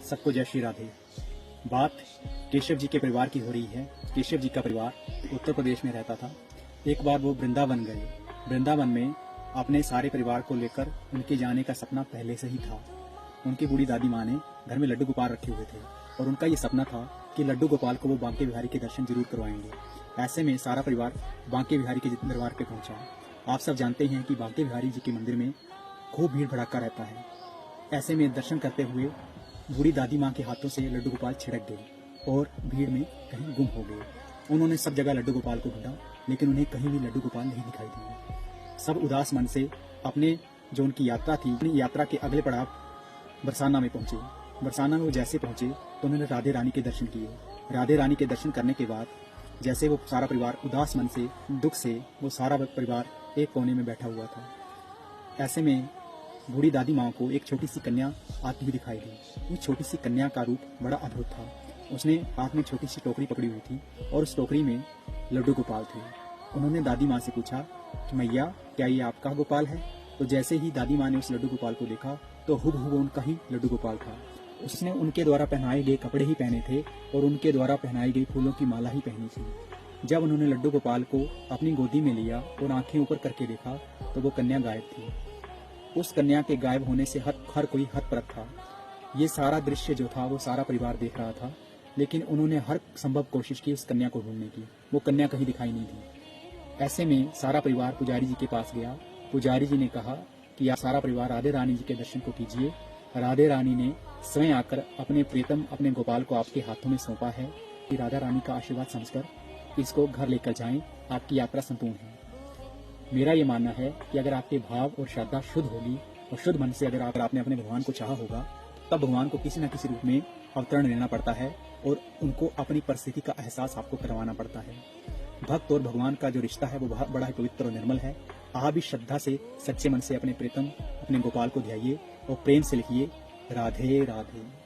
सबको जय श्री राधे। बात केशव जी के परिवार की हो रही है। केशव जी का परिवार उत्तर प्रदेश में रहता था। एक बार वो वृंदावन गए। वृंदावन में अपने सारे परिवार को लेकर उनके जाने का सपना पहले से ही था। उनकी बूढ़ी दादी माँ ने घर में लड्डू गोपाल रखे हुए थे और उनका ये सपना था कि लड्डू गोपाल को वो बांके बिहारी के दर्शन जरूर करवाएंगे। ऐसे में सारा परिवार बांके बिहारी के दरबार पे पहुंचा। आप सब जानते हैं कि बांके बिहारी जी के मंदिर में खूब भीड़ भड़ाका रहता है। ऐसे में दर्शन करते हुए बूढ़ी दादी माँ के हाथों से लड्डू गोपाल छिड़क गए और भीड़ में कहीं गुम हो गए। उन्होंने सब जगह लड्डू गोपाल को ढूंढा, लेकिन उन्हें कहीं भी लड्डू गोपाल नहीं दिखाई दिए। सब उदास मन से अपने जो उनकी यात्रा थी, अपनी यात्रा के अगले पड़ाव बरसाना में पहुंचे। बरसाना में वो जैसे पहुंचे तो उन्होंने राधे रानी के दर्शन किए। राधे रानी के दर्शन करने के बाद जैसे वो सारा परिवार उदास मन से, दुख से, वो सारा परिवार एक कोने में बैठा हुआ था। ऐसे में बूढ़ी दादी माँ को एक छोटी सी कन्या आती हुई दिखाई दी। उस छोटी सी कन्या का रूप बड़ा अद्भुत था। उसने हाथ में छोटी सी टोकरी पकड़ी हुई थी और उस टोकरी में लड्डू गोपाल थे। उन्होंने दादी माँ से पूछा कि मैया, क्या ये आपका गोपाल है? तो जैसे ही दादी माँ ने उस लड्डू गोपाल को देखा तो हुबहू उनका ही लड्डू गोपाल था। उसने उनके द्वारा पहनाए गए कपड़े ही पहने थे और उनके द्वारा पहनाई गई फूलों की माला ही पहनी थी। जब उन्होंने लड्डू गोपाल को अपनी गोदी में लिया और आंखें ऊपर करके देखा तो वो कन्या गायब थी। उस कन्या के गायब होने से हर कोई हतप्रभ था। ये सारा दृश्य जो था वो सारा परिवार देख रहा था, लेकिन उन्होंने हर संभव कोशिश की उस कन्या को ढूंढने की। वो कन्या कहीं दिखाई नहीं थी। ऐसे में सारा परिवार पुजारी जी के पास गया। पुजारी जी ने कहा कि आप सारा परिवार राधे रानी जी के दर्शन को कीजिए। राधे रानी ने स्वयं आकर अपने प्रीतम अपने गोपाल को आपके हाथों में सौंपा है कि राधा रानी का आशीर्वाद समझकर इसको घर लेकर जाएं, आपकी यात्रा संपूर्ण है। मेरा ये मानना है कि अगर आपके भाव और श्रद्धा शुद्ध होगी और शुद्ध मन से अगर आपने अपने भगवान को चाहा होगा, तब भगवान को किसी न किसी रूप में अवतरण लेना पड़ता है और उनको अपनी परिस्थिति का एहसास आपको करवाना पड़ता है। भक्त और भगवान का जो रिश्ता है वो बहुत बड़ा ही पवित्र और निर्मल है। आप भी श्रद्धा से, सच्चे मन से अपने प्रीतम अपने गोपाल को ध्याइए और प्रेम से लिखिए राधे राधे।